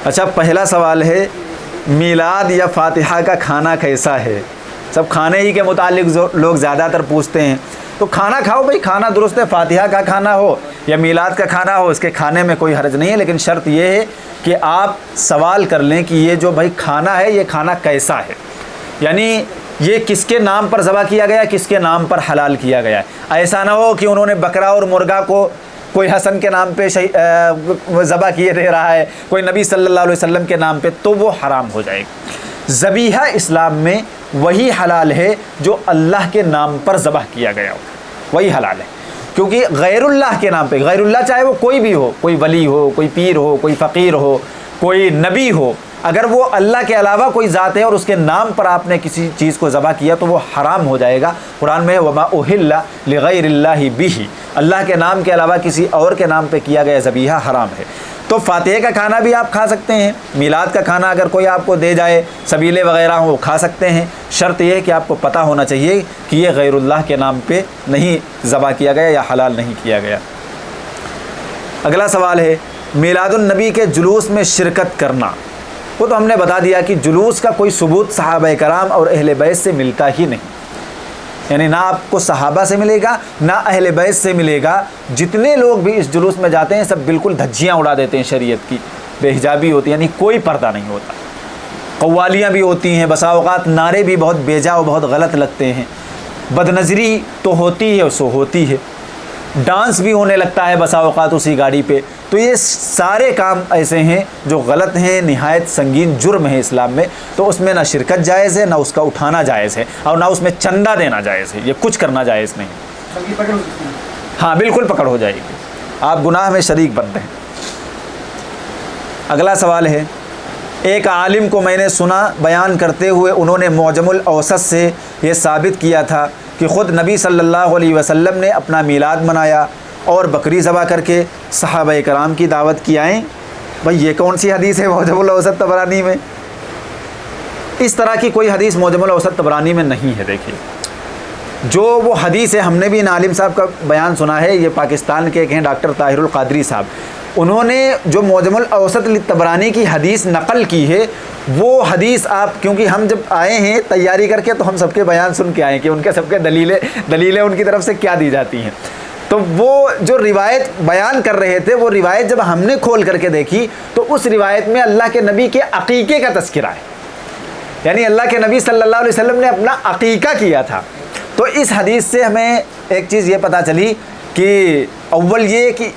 اچھا، پہلا سوال ہے میلاد یا فاتحہ کا کھانا کیسا ہے؟ سب کھانے ہی کے متعلق لوگ زیادہ تر پوچھتے ہیں، تو کھانا کھاؤ بھائی، کھانا درست ہے، فاتحہ کا کھانا ہو یا میلاد کا کھانا ہو، اس کے کھانے میں کوئی حرج نہیں ہے، لیکن شرط یہ ہے کہ آپ سوال کر لیں کہ یہ جو بھائی کھانا ہے یہ کھانا کیسا ہے، یعنی یہ کس کے نام پر ذبح کیا گیا، کس کے نام پر حلال کیا گیا ہے۔ ایسا نہ ہو کہ انہوں نے بکرا اور مرغا کو کوئی حسن کے نام پہ ذبح کیے دے رہا ہے، کوئی نبی صلی اللہ علیہ وسلم کے نام پہ، تو وہ حرام ہو جائے گا۔ ذبیحہ اسلام میں وہی حلال ہے جو اللہ کے نام پر ذبح کیا گیا ہو، وہی حلال ہے، کیونکہ غیر اللہ کے نام پہ، غیر اللہ چاہے وہ کوئی بھی ہو، کوئی ولی ہو، کوئی پیر ہو، کوئی فقیر ہو، کوئی نبی ہو، اگر وہ اللہ کے علاوہ کوئی ذات ہے اور اس کے نام پر آپ نے کسی چیز کو ذبح کیا تو وہ حرام ہو جائے گا۔ قرآن میں وما اہل لغیر اللہ بہ، اللہ کے نام کے علاوہ کسی اور کے نام پہ کیا گیا ذبیحہ حرام ہے۔ تو فاتحہ کا کھانا بھی آپ کھا سکتے ہیں، میلاد کا کھانا اگر کوئی آپ کو دے جائے، سبیلے وغیرہ ہوں، وہ کھا سکتے ہیں، شرط یہ ہے کہ آپ کو پتہ ہونا چاہیے کہ یہ غیر اللہ کے نام پہ نہیں ذبح کیا گیا یا حلال نہیں کیا گیا۔ اگلا سوال ہے میلاد النبی کے جلوس میں شرکت کرنا۔ وہ تو ہم نے بتا دیا کہ جلوس کا کوئی ثبوت صحابہ کرام اور اہل بیت سے ملتا ہی نہیں، یعنی نہ آپ کو صحابہ سے ملے گا نہ اہل بیت سے ملے گا۔ جتنے لوگ بھی اس جلوس میں جاتے ہیں سب بالکل دھجیاں اڑا دیتے ہیں شریعت کی، بے حجابی ہوتی ہے، یعنی کوئی پردہ نہیں ہوتا، قوالیاں بھی ہوتی ہیں، بسا اوقات نعرے بھی بہت بیجا و بہت غلط لگتے ہیں، بدنظری تو ہوتی ہے سو ہوتی ہے، ڈانس بھی ہونے لگتا ہے بسا اوقات اسی گاڑی پہ۔ تو یہ سارے کام ایسے ہیں جو غلط ہیں، نہایت سنگین جرم ہے اسلام میں، تو اس میں نہ شرکت جائز ہے، نہ اس کا اٹھانا جائز ہے، اور نہ اس میں چندہ دینا جائز ہے، یہ کچھ کرنا جائز نہیں۔ ہاں بالکل پکڑ ہو جائے گی، آپ گناہ میں شریک بن رہے ہیں۔ اگلا سوال ہے ایک عالم کو میں نے سنا بیان کرتے ہوئے انہوں نے معجم الاوسط سے یہ ثابت کیا تھا کہ خود نبی صلی اللہ علیہ وسلم نے اپنا میلاد منایا اور بکری ذبح کر کے صحابہ کرام کی دعوت کی آئیں۔ بھائی یہ کون سی حدیث ہے معجم الاوسط طبرانی میں؟ اس طرح کی کوئی حدیث معجم الاوسط طبرانی میں نہیں ہے۔ دیکھیے جو وہ حدیث ہے، ہم نے بھی ان عالم صاحب کا بیان سنا ہے، یہ پاکستان کے ایک ہیں ڈاکٹر طاہر القادری صاحب، انہوں نے جو معجم الاوسط طبرانی کی حدیث نقل کی ہے، وہ حدیث آپ، کیونکہ ہم جب آئے ہیں تیاری کر کے تو ہم سب کے بیان سن کے آئے کہ ان کے سب کے دلیلیں ان کی طرف سے کیا دی جاتی ہیں، تو وہ جو روایت بیان کر رہے تھے وہ روایت جب ہم نے کھول کر کے دیکھی تو اس روایت میں اللہ کے نبی کے عقیقے کا تذکرہ ہے، یعنی اللہ کے نبی صلی اللہ علیہ وسلم نے اپنا عقیقہ کیا تھا۔ تو اس حدیث سے ہمیں ایک چیز یہ پتہ چلی کہ اول یہ کہ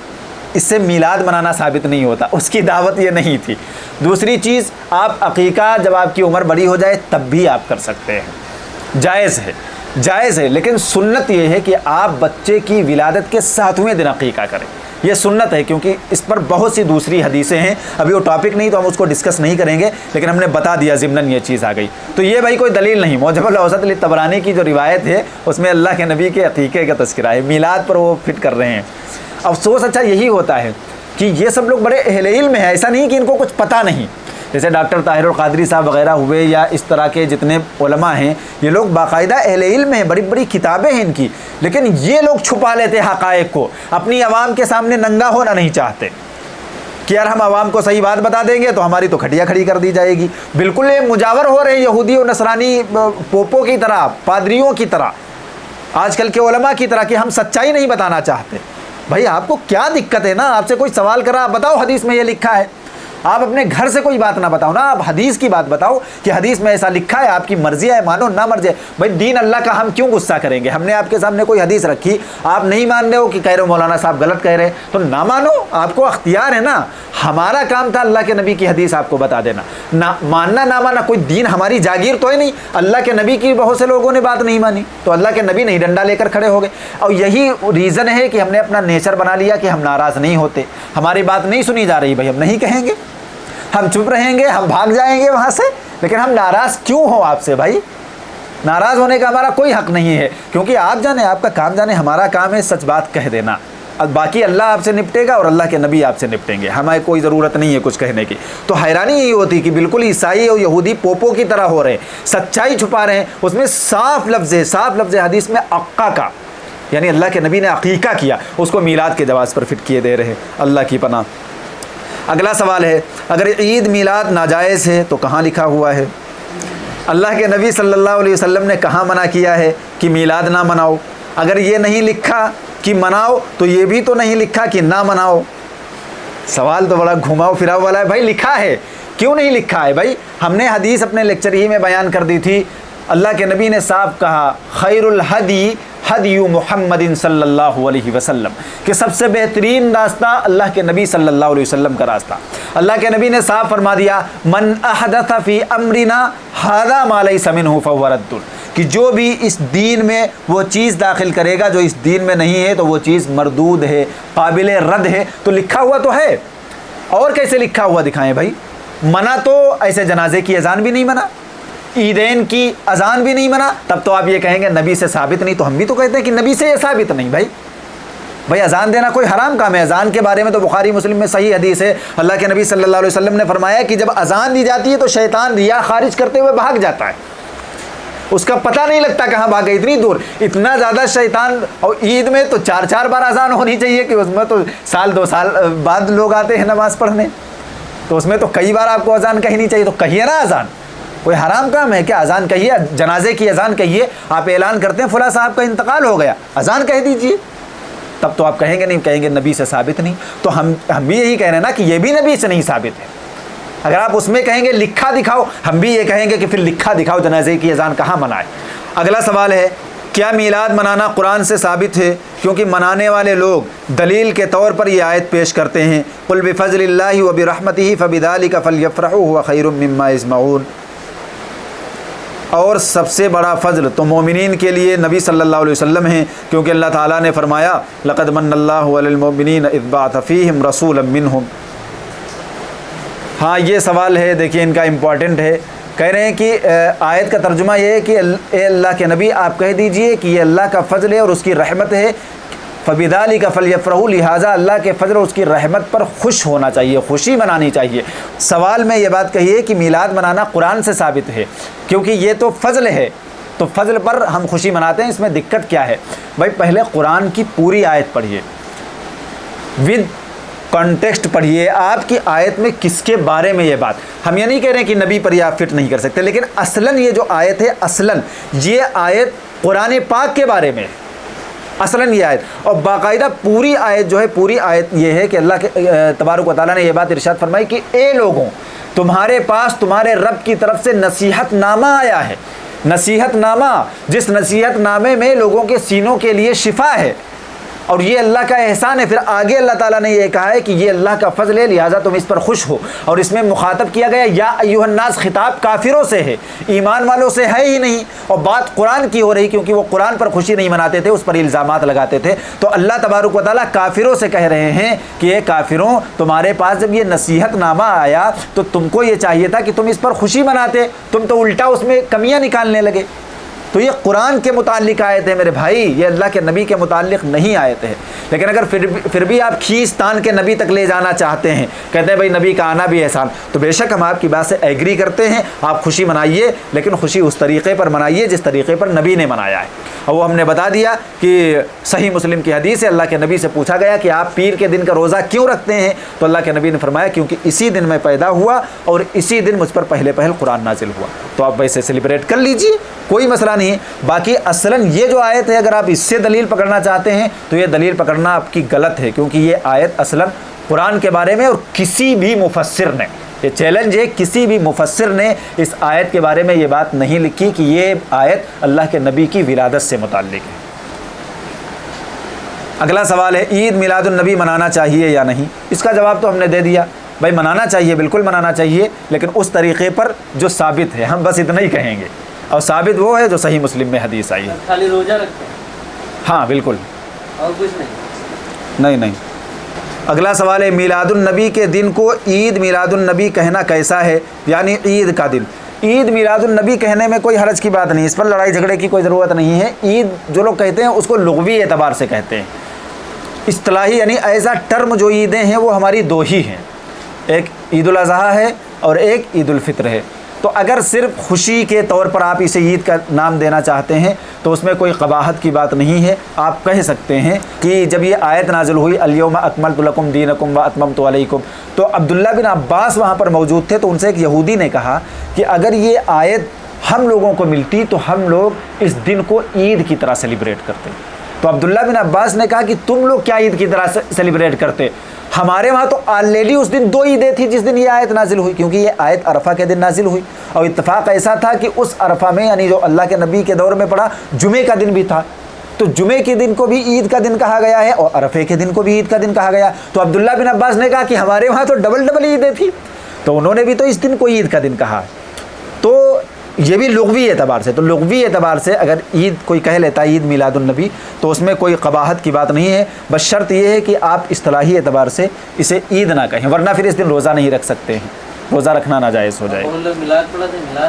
اس سے میلاد منانا ثابت نہیں ہوتا، اس کی دعوت یہ نہیں تھی۔ دوسری چیز، آپ عقیقہ جب آپ کی عمر بڑی ہو جائے تب بھی آپ کر سکتے ہیں، جائز ہے، لیکن سنت یہ ہے کہ آپ بچے کی ولادت کے 7ویں دن عقیقہ کریں، یہ سنت ہے، کیونکہ اس پر بہت سی دوسری حدیثیں ہیں، ابھی وہ ٹاپک نہیں تو ہم اس کو ڈسکس نہیں کریں گے، لیکن ہم نے بتا دیا ضمناً یہ چیز آ گئی۔ تو یہ بھائی کوئی دلیل نہیں، معجم الاوسط طبرانی کی جو روایت ہے اس میں اللہ کے نبی کے عقیقے کا تذکرہ ہے، میلاد پر وہ فٹ کر رہے ہیں۔ افسوس اچھا یہی ہوتا ہے کہ یہ سب لوگ بڑے اہل علم ہیں، ایسا نہیں کہ ان کو کچھ پتہ نہیں، جیسے ڈاکٹر طاہر القادری صاحب وغیرہ ہوئے یا اس طرح کے جتنے علماء ہیں، یہ لوگ باقاعدہ اہل علم ہیں، بڑی بڑی کتابیں ہیں ان کی، لیکن یہ لوگ چھپا لیتے حقائق کو، اپنی عوام کے سامنے ننگا ہونا نہیں چاہتے کہ یار ہم عوام کو صحیح بات بتا دیں گے تو ہماری تو کھٹیا کھڑی کر دی جائے گی۔ بالکل یہ مجاور ہو رہے ہیں یہودی و نصرانی پوپوں کی طرح، پادریوں کی طرح، آج کل کے علماء کی طرح، کہ ہم سچائی نہیں بتانا چاہتے۔ بھائی آپ کو کیا دقت ہے نا، آپ سے کوئی سوال کرا، آپ بتاؤ حدیث میں یہ لکھا ہے، آپ اپنے گھر سے کوئی بات نہ بتاؤ نا، آپ حدیث کی بات بتاؤ کہ حدیث میں ایسا لکھا ہے، آپ کی مرضی ہے مانو نہ مرضی ہے۔ بھائی دین اللہ کا ہم کیوں غصہ کریں گے؟ ہم نے آپ کے سامنے کوئی حدیث رکھی، آپ نہیں مان رہے ہو کہ کہہ رہے ہو مولانا صاحب غلط کہہ رہے ہیں، تو نہ مانو، آپ کو اختیار ہے نا۔ ہمارا کام تھا اللہ کے نبی کی حدیث آپ کو بتا دینا، نہ ماننا نہ ماننا کوئی دین ہماری جاگیر تو ہے نہیں۔ اللہ کے نبی کی بہت سے لوگوں نے بات نہیں مانی تو اللہ کے نبی نہیں ڈنڈا لے کر کھڑے ہو گئے، اور یہی ریزن ہے کہ ہم نے اپنا نیچر بنا لیا کہ ہم ناراض نہیں ہوتے، ہماری بات نہیں سنی جا رہی، بھائی ہم نہیں کہیں گے، ہم چپ رہیں گے، ہم بھاگ جائیں گے وہاں سے، لیکن ہم ناراض کیوں ہوں آپ سے؟ بھائی ناراض ہونے کا ہمارا کوئی حق نہیں ہے، کیونکہ آپ جانے، آپ کا کام جانے، ہمارا کام ہے سچ بات کہہ دینا، اب باقی اللہ آپ سے نپٹے گا اور اللہ کے نبی آپ سے نپٹیں گے، ہمیں کوئی ضرورت نہیں ہے کچھ کہنے کی۔ تو حیرانی یہی ہوتی کہ بالکل عیسائی اور یہودی پوپوں کی طرح ہو رہے ہیں، سچائی چھپا رہے ہیں، اس میں صاف لفظ حدیث میں عقہ کا، یعنی اللہ کے نبی نے عقیقہ کیا، اس کو میلاد کے جواز پر فٹ کیے دے رہے ہیں، اللہ کی پناہ۔ اگلا سوال ہے، اگر عید میلاد ناجائز ہے تو کہاں لکھا ہوا ہے؟ اللہ کے نبی صلی اللہ علیہ وسلم نے کہاں منع کیا ہے کہ میلاد نہ مناؤ؟ اگر یہ نہیں لکھا کہ مناؤ تو یہ بھی تو نہیں لکھا کہ نہ مناؤ۔ سوال تو بڑا گھماؤ پھراؤ والا ہے بھائی، لکھا ہے، کیوں نہیں لکھا ہے بھائی؟ ہم نے حدیث اپنے لیکچر ہی میں بیان کر دی تھی، اللہ کے نبی نے صاف کہا خیر الہدی ہدی محمد صلی اللہ علیہ وسلم، کہ سب سے بہترین راستہ اللہ کے نبی صلی اللہ علیہ وسلم کا راستہ۔ اللہ کے نبی نے صاف فرما دیا من احدث فی امرنا ھذا ما لیس منہ فہو رد، کہ جو بھی اس دین میں وہ چیز داخل کرے گا جو اس دین میں نہیں ہے تو وہ چیز مردود ہے، قابل رد ہے۔ تو لکھا ہوا تو ہے، اور کیسے لکھا ہوا دکھائیں بھائی؟ منع تو ایسے جنازے کی اذان بھی نہیں منع، عیدین کی اذان بھی نہیں منع، تب تو آپ یہ کہیں گے نبی سے ثابت نہیں، تو ہم بھی تو کہتے ہیں کہ نبی سے یہ ثابت نہیں بھائی اذان دینا کوئی حرام کام ہے۔ اذان کے بارے میں تو بخاری مسلم میں صحیح حدیث ہے، اللہ کے نبی صلی اللہ علیہ وسلم نے فرمایا کہ جب اذان دی جاتی ہے تو شیطان ریا خارج کرتے ہوئے بھاگ جاتا ہے، اس کا پتہ نہیں لگتا کہاں بھاگے، اتنی دور، اتنا زیادہ شیطان۔ اور عید میں تو 4 بار اذان ہونی چاہیے، کہ اس میں تو سال 2 سال بعد لوگ آتے ہیں نماز پڑھنے، تو اس میں تو کئی بار آپ کو اذان کہنی چاہیے، تو کہیے نا اذان، کوئی حرام کام ہے کیا؟ اذان کہیے، جنازے کی اذان کہیے، آپ اعلان کرتے ہیں فلاں صاحب کا انتقال ہو گیا، اذان کہہ دیجیے، تب تو آپ کہیں گے نہیں، کہیں گے نبی سے ثابت نہیں۔ تو ہم بھی یہی کہہ رہے ہیں نا کہ یہ بھی نبی سے نہیں ثابت ہے۔ اگر آپ اس میں کہیں گے لکھا دکھاؤ، ہم بھی یہ کہیں گے کہ پھر لکھا دکھاؤ، جنازے کی اذان کہاں منائے۔ اگلا سوال ہے، کیا میلاد منانا قرآن سے ثابت ہے؟ کیونکہ منانے والے لوگ دلیل کے طور پر یہ آیت پیش کرتے ہیں قل بفضل اللہ وبرحمتہ فبذلک فلیفرحوا ھو خیر مما یجمعون، اور سب سے بڑا فضل تو مومنین کے لیے نبی صلی اللہ علیہ وسلم ہیں، کیونکہ اللہ تعالیٰ نے فرمایا لقد من اللہ علی المؤمنین اذ بعث فیہم رسولا منہم۔ ہاں یہ سوال ہے، دیکھیے ان کا امپورٹنٹ ہے، کہہ رہے ہیں کہ آیت کا ترجمہ یہ ہے کہ اے اللہ کے نبی آپ کہہ دیجئے کہ یہ اللہ کا فضل ہے اور اس کی رحمت ہے، فبذلک فلیفرحوا، لہٰذا اللہ کے فضل اور اس کی رحمت پر خوش ہونا چاہیے، خوشی منانی چاہیے۔ سوال میں یہ بات کہیے کہ میلاد منانا قرآن سے ثابت ہے، کیونکہ یہ تو فضل ہے، تو فضل پر ہم خوشی مناتے ہیں، اس میں دقت کیا ہے؟ بھائی پہلے قرآن کی پوری آیت پڑھیے، ود کانٹیکسٹ پڑھیے، آپ کی آیت میں کس کے بارے میں یہ بات۔ ہم یہ نہیں کہہ رہے ہیں کہ نبی پر یہ آپ فٹ نہیں کر سکتے، لیکن اصلاً یہ جو آیت ہے، اصلاً یہ آیت قرآن پاک کے بارے میں، اصلاً یہ آیت، اور باقاعدہ پوری آیت جو ہے، پوری آیت یہ ہے کہ اللہ کے تبارک و تعالیٰ نے یہ بات ارشاد فرمائی کہ اے لوگوں، تمہارے پاس تمہارے رب کی طرف سے نصیحت نامہ آیا ہے، نصیحت نامہ، جس نصیحت نامے میں لوگوں کے سینوں کے لیے شفا ہے، اور یہ اللہ کا احسان ہے۔ پھر آگے اللہ تعالیٰ نے یہ کہا ہے کہ یہ اللہ کا فضل ہے، لہٰذا تم اس پر خوش ہو، اور اس میں مخاطب کیا گیا یا ایھا الناس، خطاب کافروں سے ہے، ایمان والوں سے ہے ہی نہیں، اور بات قرآن کی ہو رہی، کیونکہ وہ قرآن پر خوشی نہیں مناتے تھے، اس پر الزامات لگاتے تھے، تو اللہ تبارک و تعالیٰ کافروں سے کہہ رہے ہیں کہ اے کافروں، تمہارے پاس جب یہ نصیحت نامہ آیا تو تم کو یہ چاہیے تھا کہ تم اس پر خوشی مناتے، تم تو الٹا اس میں کمیاں نکالنے لگے۔ تو یہ قرآن کے متعلق آیت ہے میرے بھائی، یہ اللہ کے نبی کے متعلق نہیں آیت ہے۔ لیکن اگر پھر بھی آپ کھینچ تان کے نبی تک لے جانا چاہتے ہیں، کہتے ہیں بھائی نبی کا آنا بھی احسان، تو بے شک ہم آپ کی بات سے ایگری کرتے ہیں، آپ خوشی منائیے، لیکن خوشی اس طریقے پر منائیے جس طریقے پر نبی نے منایا ہے۔ اور وہ ہم نے بتا دیا کہ صحیح مسلم کی حدیث ہے، اللہ کے نبی سے پوچھا گیا کہ آپ پیر کے دن کا روزہ کیوں رکھتے ہیں؟ تو اللہ کے نبی نے فرمایا کیونکہ اسی دن میں پیدا ہوا اور اسی دن مجھ پر پہلے قرآن نازل ہوا، تو آپ ویسے سیلیبریٹ کر لیجئے، کوئی مسئلہ نہیں ہے۔ باقی اصلاً یہ جو آیت ہے، اگر آپ اس سے دلیل پکڑنا چاہتے ہیں تو یہ دلیل پکڑنا آپ کی غلط ہے، کیونکہ یہ آیت اصلاً قرآن کے بارے میں، اور کسی بھی مفسر نے، یہ چیلنج ہے، کسی بھی مفسر نے اس آیت کے بارے میں یہ بات نہیں لکھی کہ یہ آیت اللہ کے نبی کی ولادت سے متعلق ہے۔ اگلا سوال ہے، عید میلاد النبی منانا چاہیے یا نہیں؟ اس کا جواب تو ہم نے دے دیا، بھائی منانا چاہیے، بالکل منانا چاہیے، لیکن اس طریقے پر جو ثابت ہے، ہم بس اتنا ہی کہیں گے، اور ثابت وہ ہے جو صحیح مسلم میں حدیث آئی ہے۔ خالی روزہ رکھتے ہیں؟ ہاں بالکل، اور کچھ نہیں؟ نہیں۔ اگلا سوال ہے، میلاد النبی کے دن کو عید میلاد النبی کہنا کیسا ہے؟ یعنی عید کا دن عید میلاد النبی کہنے میں کوئی حرج کی بات نہیں، اس پر لڑائی جھگڑے کی کوئی ضرورت نہیں ہے۔ عید جو لوگ کہتے ہیں اس کو لغوی اعتبار سے کہتے ہیں، اصطلاحی یعنی ایز اے ٹرم جو عیدیں ہیں وہ ہماری دو ہی ہیں، ایک عید الاضحیٰ ہے اور ایک عید الفطر ہے۔ تو اگر صرف خوشی کے طور پر آپ اسے عید کا نام دینا چاہتے ہیں تو اس میں کوئی قباحت کی بات نہیں ہے. آپ کہہ سکتے ہیں کہ جب یہ آیت نازل ہوئی الیوم اکملت لکم دینکم واتممت علیکم، تو عبداللہ بن عباس وہاں پر موجود تھے، تو ان سے ایک یہودی نے کہا کہ اگر یہ آیت ہم لوگوں کو ملتی تو ہم لوگ اس دن کو عید کی طرح سیلیبریٹ کرتے. تو عبداللہ بن عباس نے کہا کہ تم لوگ کیا عید کی طرح سیلیبریٹ کرتے؟ ہمارے وہاں تو آلریڈی اس دن 2 عیدیں تھیں جس دن یہ آیت نازل ہوئی، کیونکہ یہ آیت عرفہ کے دن نازل ہوئی، اور اتفاق ایسا تھا کہ اس عرفہ میں یعنی جو اللہ کے نبی کے دور میں پڑا جمعے کا دن بھی تھا، تو جمعے کے دن کو بھی عید کا دن کہا گیا ہے اور عرفے کے دن کو بھی عید کا دن کہا گیا. تو عبداللہ بن عباس نے کہا کہ ہمارے وہاں تو ڈبل عیدیں تھیں، تو انہوں نے بھی تو اس دن کو عید کا دن کہا. تو یہ بھی لغوی اعتبار سے، تو لغوی اعتبار سے اگر عید کوئی کہہ لیتا ہے عید میلاد النبی تو اس میں کوئی قباحت کی بات نہیں ہے، بس شرط یہ ہے کہ آپ اصطلاحی اعتبار سے اسے عید نہ کہیں، ورنہ پھر اس دن روزہ نہیں رکھ سکتے ہیں، روزہ رکھنا ناجائز ہو جائے. میلاد پڑھا تھا،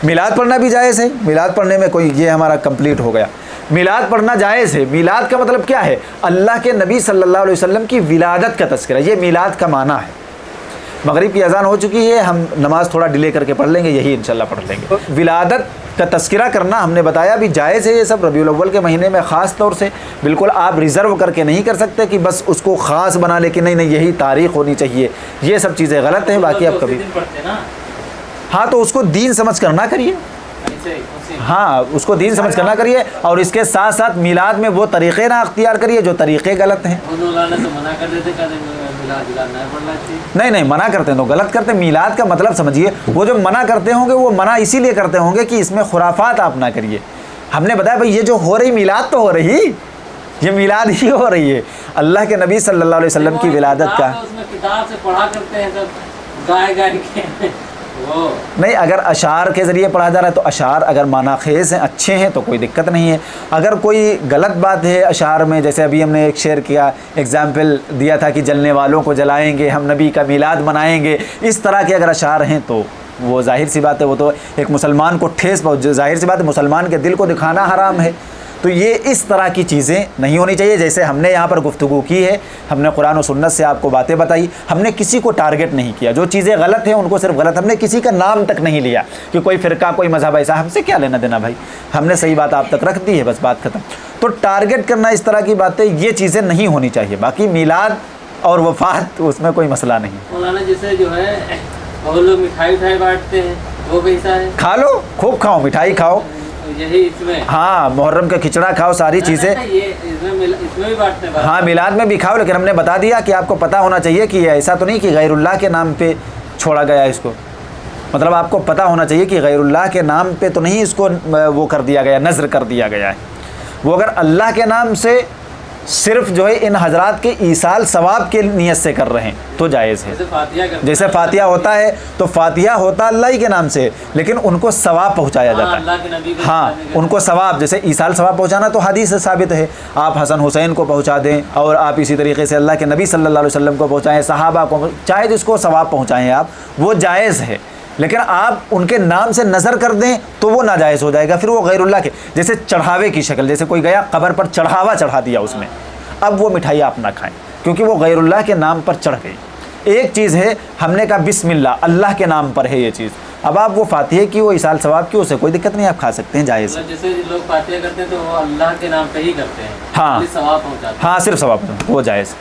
میلاد پڑھنا بھی جائز ہے، میلاد پڑھنے میں کوئی، یہ ہمارا کمپلیٹ ہو گیا. میلاد پڑھنا جائز ہے. میلاد کا مطلب کیا ہے؟ اللہ کے نبی صلی اللہ علیہ وسلم کی ولادت کا تذکرہ، یہ میلاد کا معنی ہے. مغرب کی اذان ہو چکی ہے، ہم نماز تھوڑا ڈیلے کر کے پڑھ لیں گے، یہی انشاءاللہ پڑھ لیں گے. ولادت کا تذکرہ کرنا ہم نے بتایا بھی جائز ہے، یہ سب ربیع الاول کے مہینے میں خاص طور سے بالکل آپ ریزرو کر کے نہیں کر سکتے کہ بس اس کو خاص بنا لے کہ نہیں یہی تاریخ ہونی چاہیے، یہ سب چیزیں غلط ہیں. باقی آپ کبھی ہاں تو اس کو دین سمجھ کر نہ کریے، ہاں اس کو دین سمجھ کر نہ کریے، اور اس کے ساتھ ساتھ میلاد میں وہ طریقے نہ اختیار کریے جو طریقے غلط ہیں. نہیں منع کرتے ہیں تو غلط کرتے ہیں. میلاد کا مطلب سمجھیے، وہ جو منع کرتے ہوں گے وہ منع اسی لیے کرتے ہوں گے کہ اس میں خرافات آپ نہ کریے. ہم نے بتایا بھائی یہ جو ہو رہی میلاد تو ہو رہی، یہ میلاد ہی ہو رہی ہے، اللہ کے نبی صلی اللہ علیہ وسلم کی ولادت کا. نہیں، اگر اشعار کے ذریعے پڑھا جا رہا ہے تو اشعار اگر معنی خیز ہیں، اچھے ہیں تو کوئی دقت نہیں ہے. اگر کوئی غلط بات ہے اشعار میں، جیسے ابھی ہم نے ایک شعر کیا ایگزامپل دیا تھا کہ جلنے والوں کو جلائیں گے، ہم نبی کا میلاد منائیں گے، اس طرح کے اگر اشعار ہیں تو وہ ظاہر سی بات ہے، وہ تو ایک مسلمان کو ٹھیس پہنچ، ظاہر سی بات ہے مسلمان کے دل کو دکھانا حرام ہے. تو یہ اس طرح کی چیزیں نہیں ہونی چاہیے. جیسے ہم نے یہاں پر گفتگو کی ہے، ہم نے قرآن و سنت سے آپ کو باتیں بتائی، ہم نے کسی کو ٹارگٹ نہیں کیا. جو چیزیں غلط ہیں ان کو صرف غلط، ہم نے کسی کا نام تک نہیں لیا کہ کوئی فرقہ کوئی مذہب ایسا، ہم سے کیا لینا دینا بھائی، ہم نے صحیح بات آپ تک رکھ دی ہے، بس بات ختم. تو ٹارگٹ کرنا اس طرح کی باتیں، یہ چیزیں نہیں ہونی چاہیے. باقی میلاد اور وفات اس میں کوئی مسئلہ نہیں. مولانا جیسے جو ہے وہ لوگ مٹھائی بانٹتے ہیں، وہ کیسا ہے؟ کھا لو، خوب کھاؤ، مٹھائی کھاؤ، یہی اس میں ہاں محرم کا کھچڑا کھاؤ، ساری چیزیں. اس میں بھی بانٹتے ہیں. ہاں میلاد میں بھی کھاؤ، لیکن ہم نے بتا دیا کہ آپ کو پتہ ہونا چاہیے کہ ایسا تو نہیں کہ غیر اللہ کے نام پہ چھوڑا گیا اس کو. مطلب آپ کو پتہ ہونا چاہیے کہ غیر اللہ کے نام پہ تو نہیں اس کو وہ کر دیا گیا، نذر کر دیا گیا ہے. وہ اگر اللہ کے نام سے صرف جو ہے ان حضرات کے ایصال ثواب کے نیت سے کر رہے ہیں تو جائز ہے. جیسے فاتحہ ہوتا ہے تو فاتحہ ہوتا اللہ ہی کے نام سے، لیکن ان کو ثواب پہنچایا جاتا ہے. ہاں ان کو ثواب، جیسے ایصال ثواب پہنچانا تو حدیث سے ثابت ہے، آپ حسن حسین کو پہنچا دیں، اور آپ اسی طریقے سے اللہ کے نبی صلی اللہ علیہ وسلم کو پہنچائیں، صحابہ کو، چاہے جس کو ثواب پہنچائیں آپ، وہ جائز ہے. لیکن آپ ان کے نام سے نظر کر دیں تو وہ ناجائز ہو جائے گا، پھر وہ غیر اللہ کے، جیسے چڑھاوے کی شکل، جیسے کوئی گیا قبر پر چڑھاوا چڑھا دیا اس میں، اب وہ مٹھائی آپ نہ کھائیں کیونکہ وہ غیر اللہ کے نام پر چڑھ گئی. ایک چیز ہے ہم نے کہا بسم اللہ، اللہ کے نام پر ہے یہ چیز، اب آپ وہ فاتحہ کی، وہ ایصال ثواب کی، اسے کوئی دقت نہیں، آپ کھا سکتے ہیں، جائز ہے. جیسے لوگ فاتحہ کرتے ہیں تو وہ اللہ کے نام پہ ہی کرتے ہیں، ہاں ثواب پہنچاتے ہیں. ہاں صرف ثواب، وہ جائز.